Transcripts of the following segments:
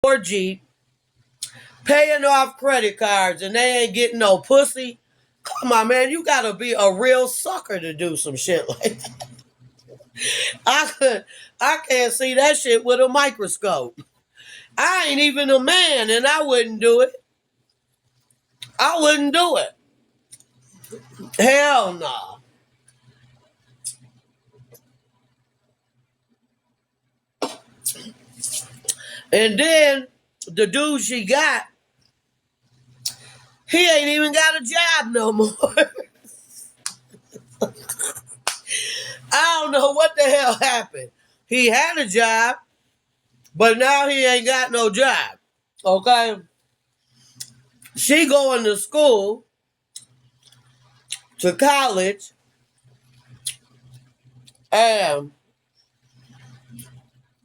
orgy, paying off credit cards, and they ain't getting no pussy. Come on, man, you gotta be a real sucker to do some shit like that. I can't see that shit with a microscope. I ain't even a man, and I wouldn't do it. I wouldn't do it. Hell no. And then the dude she got, he ain't even got a job no more. I don't know what the hell happened. He had a job, but now he ain't got no job. Okay? She going to school, to college, and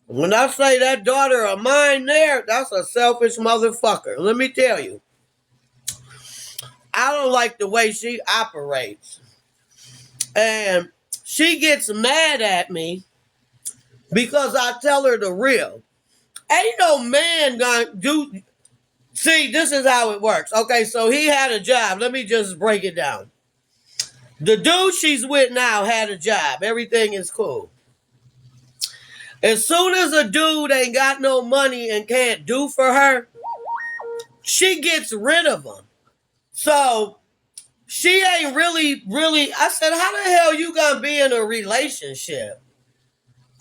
when I say that daughter of mine there, that's a selfish motherfucker. Let me tell you. I don't like the way she operates. And she gets mad at me because I tell her the real. Ain't no man gonna do. See, this is how it works. Okay, so he had a job. Let me just break it down. The dude she's with now had a job. Everything is cool. As soon as a dude ain't got no money and can't do for her, she gets rid of him. So she ain't really. I said, how the hell you gonna be in a relationship?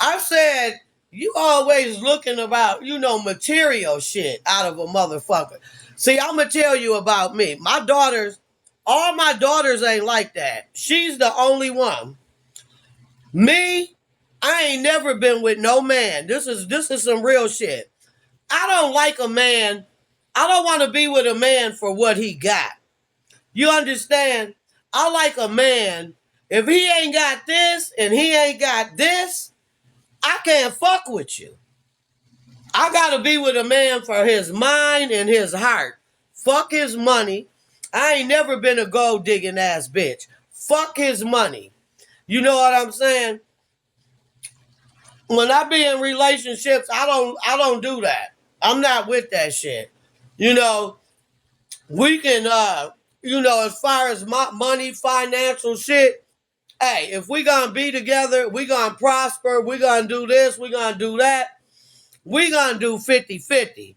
I said, you always looking about, material shit out of a motherfucker. See, I'm gonna tell you about me. All my daughters ain't like that. She's the only one. Me, I ain't never been with no man. This is some real shit. I don't like a man. I don't want to be with a man for what he got. You understand? I like a man. If he ain't got this and he ain't got this, I can't fuck with you. I gotta be with a man for his mind and his heart. Fuck his money. I ain't never been a gold digging ass bitch. Fuck his money. You know what I'm saying? When I be in relationships, I don't do that. I'm not with that shit. We can as far as my money, financial shit, hey, if we gonna be together, we gonna prosper, we gonna do this, we gonna do that, we gonna do 50-50.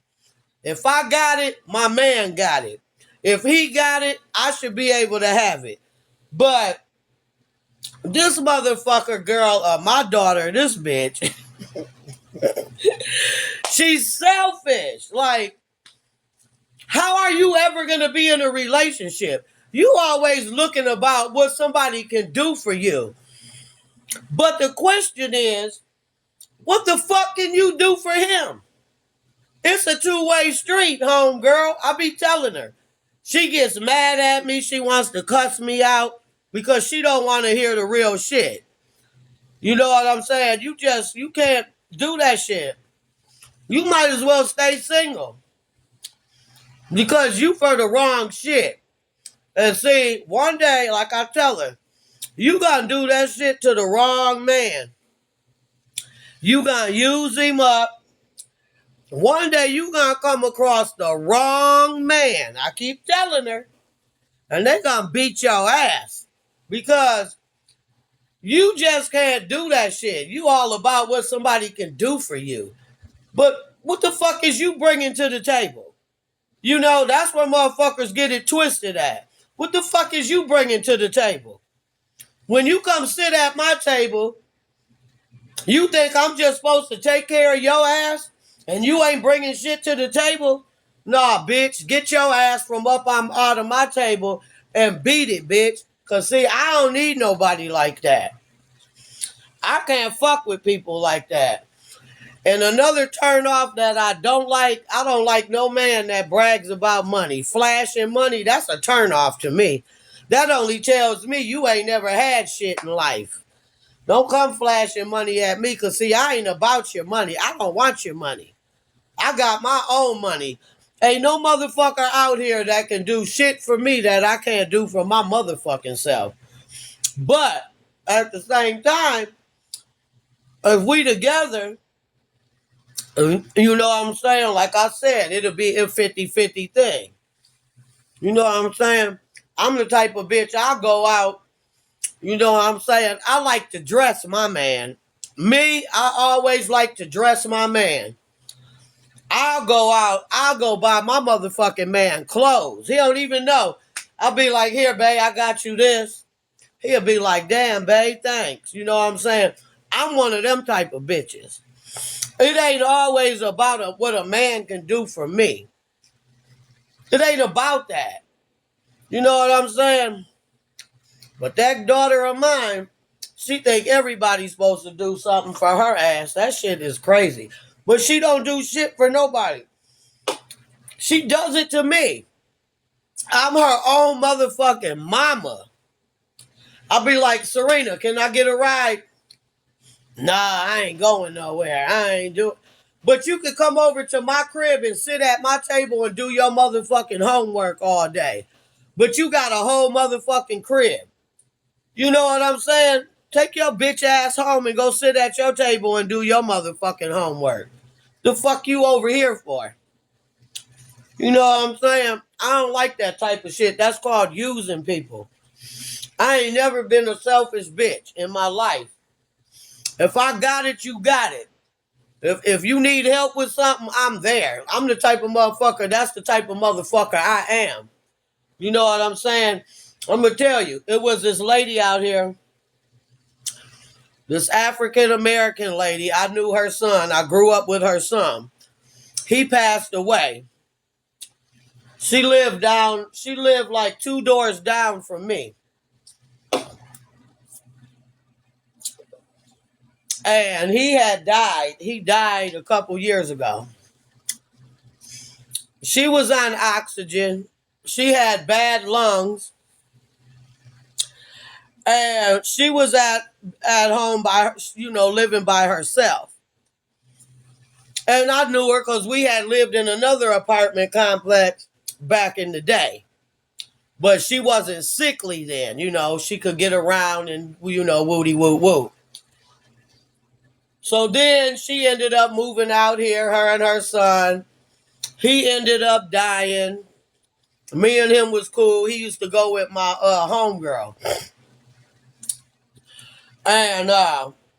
If I got it, my man got it. If he got it, I should be able to have it. But this motherfucker girl, my daughter, this bitch, she's selfish. Like, how are you ever going to be in a relationship? You always looking about what somebody can do for you. But the question is, what the fuck can you do for him? It's a two-way street, homegirl. I be telling her. She gets mad at me. She wants to cuss me out because she don't want to hear the real shit. You know what I'm saying? You can't do that shit. You might as well stay single. Because you for the wrong shit. And see, one day, like I tell her, you gonna do that shit to the wrong man. You gonna use him up. One day you gonna come across the wrong man. I keep telling her. And they gonna beat your ass. Because you just can't do that shit. You all about what somebody can do for you. But what the fuck is you bringing to the table? That's where motherfuckers get it twisted at. What the fuck is you bringing to the table? When you come sit at my table, you think I'm just supposed to take care of your ass and you ain't bringing shit to the table? Nah, bitch, get your ass from up out of my table and beat it, bitch. Because, see, I don't need nobody like that. I can't fuck with people like that. And another turn off that I don't like no man that brags about money. Flashing money, that's a turn off to me. That only tells me you ain't never had shit in life. Don't come flashing money at me, because see, I ain't about your money. I don't want your money. I got my own money. Ain't no motherfucker out here that can do shit for me that I can't do for my motherfucking self. But at the same time, if we together, You know what I'm saying? Like I said, it'll be a 50-50 thing. You know what I'm saying? I'm the type of bitch, I'll go out. You know what I'm saying? I like to dress my man. Me, I always like to dress my man. I'll go out, I'll go buy my motherfucking man clothes. He don't even know. I'll be like, here, babe, I got you this. He'll be like, damn, babe, thanks. You know what I'm saying? I'm one of them type of bitches. It ain't always about what a man can do for me. It ain't about that. You know what I'm saying? But that daughter of mine, she think everybody's supposed to do something for her ass. That shit is crazy. But she don't do shit for nobody. She does it to me. I'm her own motherfucking mama. I'll be like, Serena, can I get a ride? Nah, I ain't going nowhere. I ain't doing. But you can come over to my crib and sit at my table and do your motherfucking homework all day. But you got a whole motherfucking crib. You know what I'm saying? Take your bitch ass home and go sit at your table and do your motherfucking homework. The fuck you over here for? You know what I'm saying? I don't like that type of shit. That's called using people. I ain't never been a selfish bitch in my life. If I got it, you got it. If you need help with something, I'm there. I'm the type of motherfucker, that's the type of motherfucker I am. You know what I'm saying? I'm going to tell you, it was this lady out here, this African American lady. I knew her son. I grew up with her son. He passed away. She lived like 2 doors down from me. And he had died. He died a couple years ago. She was on oxygen. She had bad lungs. And she was at home living by herself. And I knew her because we had lived in another apartment complex back in the day. But she wasn't sickly then, she could get around and, woody woo woo. So then she ended up moving out here, her and her son. He ended up dying. Me and him was cool. He used to go with my homegirl. And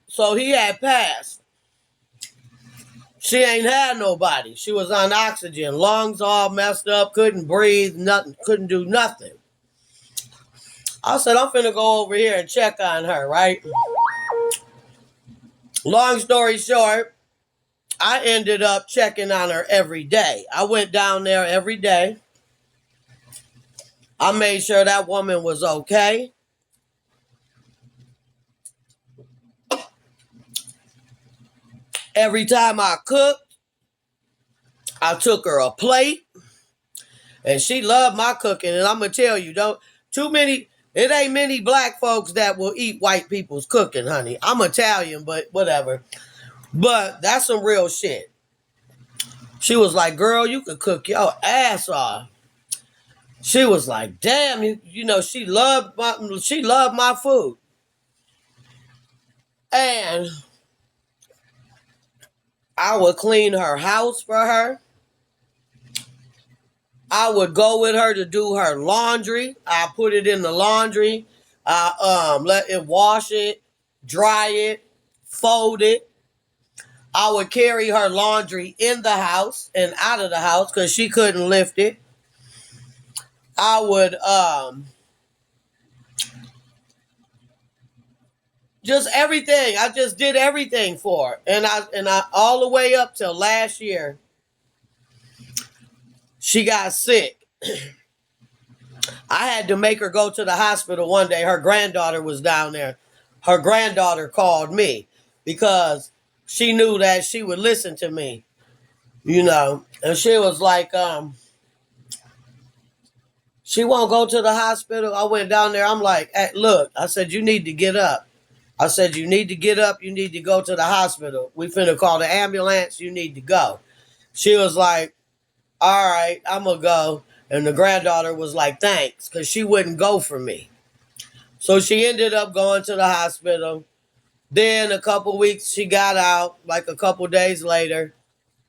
so he had passed. She ain't had nobody. She was on oxygen. Lungs all messed up. Couldn't breathe. Nothing. Couldn't do nothing. I said, I'm finna go over here and check on her, right? Long story short, I ended up checking on her every day. I went down there every day. I made sure that woman was okay. Every time I cooked, I took her a plate. And she loved my cooking. And I'm going to tell you, it ain't many black folks that will eat white people's cooking, honey. I'm Italian, but whatever. But that's some real shit. She was like, girl, you could cook your ass off. She was like, damn, she loved my food. And I would clean her house for her. I would go with her to do her laundry. I put it in the laundry. I let it wash it, dry it, fold it. I would carry her laundry in the house and out of the house because she couldn't lift it. I would just everything. I just did everything for her. And I all the way up till last year, she got sick. I had to make her go to the hospital one day. Her granddaughter was down there. Her granddaughter called me because she knew that she would listen to me, and she was like, she won't go to the hospital. I went down there. I'm like, hey, look, I said, you need to get up. I said, you need to get up. You need to go to the hospital. We finna call the ambulance. You need to go. She was like, all right, I'm going to go. And the granddaughter was like, thanks, because she wouldn't go for me. So she ended up going to the hospital. Then a couple weeks, she got out, like a couple days later.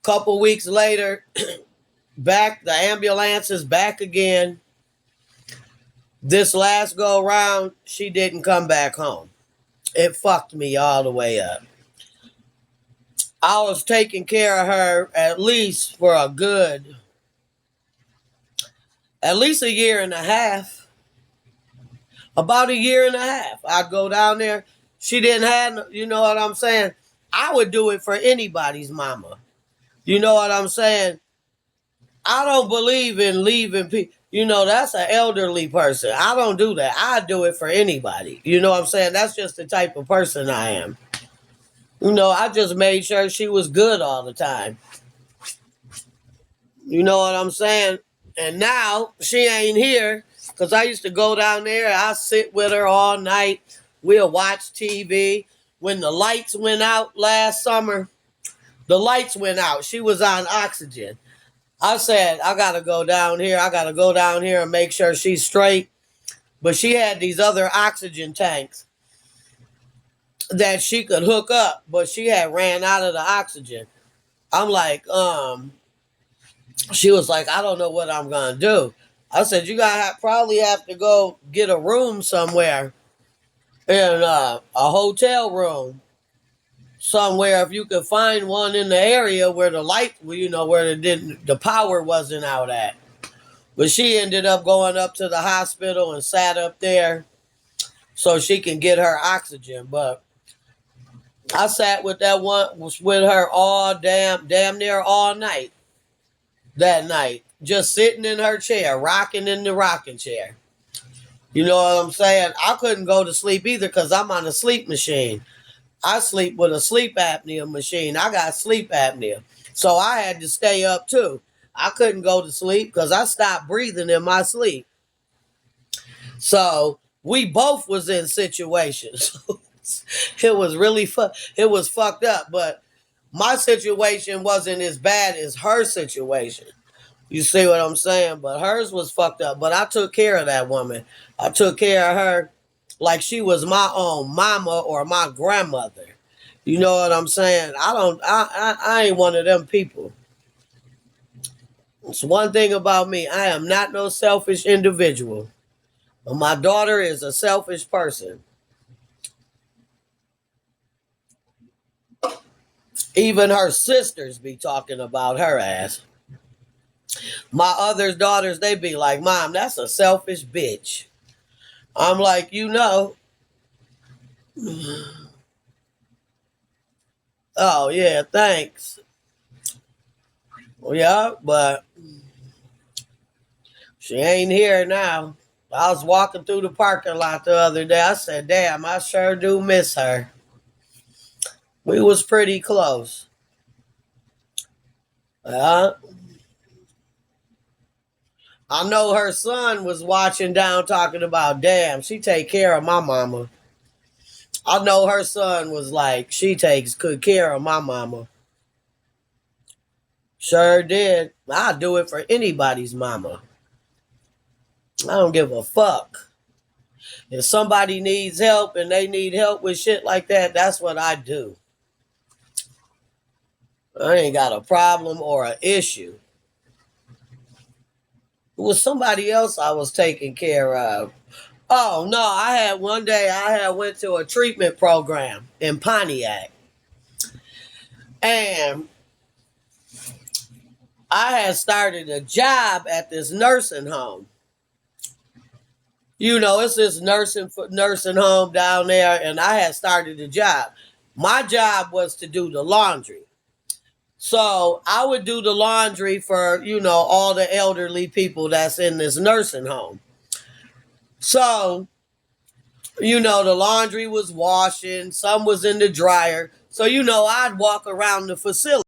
Couple weeks later, back, the ambulance is back again. This last go round, she didn't come back home. It fucked me all the way up. I was taking care of her at least for at least a year and a half. About a year and a half. I'd go down there. She didn't have, you know what I'm saying? I would do it for anybody's mama. You know what I'm saying? I don't believe in leaving people. You know, that's an elderly person. I don't do that. I do it for anybody. You know what I'm saying? That's just the type of person I am. You know, I just made sure she was good all the time. You know what I'm saying? And now she ain't here because I used to go down there. I sit with her all night. We'll watch TV. When the lights went out last summer, the lights went out. She was on oxygen. I said, I got to go down here. I got to go down here and make sure she's straight. But she had these other oxygen tanks that she could hook up, but she had ran out of the oxygen. I'm like, she was like, I don't know what I'm going to do. I said, you got to probably have to go get a room somewhere in a hotel room somewhere if you could find one in the area where the light, you know, where the power wasn't out at. But she ended up going up to the hospital and sat up there so she can get her oxygen. But I sat with that one, was with her all damn near all night that night, just sitting in her chair, rocking in the rocking chair. You know what I'm saying? I couldn't go to sleep either because I'm on a sleep machine. I sleep with a sleep apnea machine. I got sleep apnea. So I had to stay up too. I couldn't go to sleep because I stopped breathing in my sleep. So we both was in situations. It was really it was fucked up. But my situation wasn't as bad as her situation. You see what I'm saying? But hers was fucked up. But I took care of that woman. I took care of her like she was my own mama or my grandmother. You know what I'm saying? I ain't one of them people. It's one thing about me. I am not no selfish individual. But my daughter is a selfish person. Even her sisters be talking about her ass. My other daughters, they be like, Mom, that's a selfish bitch. I'm like, you know. Oh, yeah, thanks. Yeah, but she ain't here now. I was walking through the parking lot the other day. I said, damn, I sure do miss her. We was pretty close. I know her son was watching down talking about, damn, she take care of my mama. I know her son was like, she takes good care of my mama. Sure did. I'd do it for anybody's mama. I don't give a fuck. If somebody needs help and they need help with shit like that, that's what I do. I ain't got a problem or an issue. It was somebody else I was taking care of. Oh no, one day I had went to a treatment program in Pontiac. And I had started a job at this nursing home. You know, it's this nursing home down there, and I had started a job. My job was to do the laundry. So I would do the laundry for, you know, all the elderly people that's in this nursing home. So, you know, the laundry was washing, some was in the dryer. So, you know, I'd walk around the facility.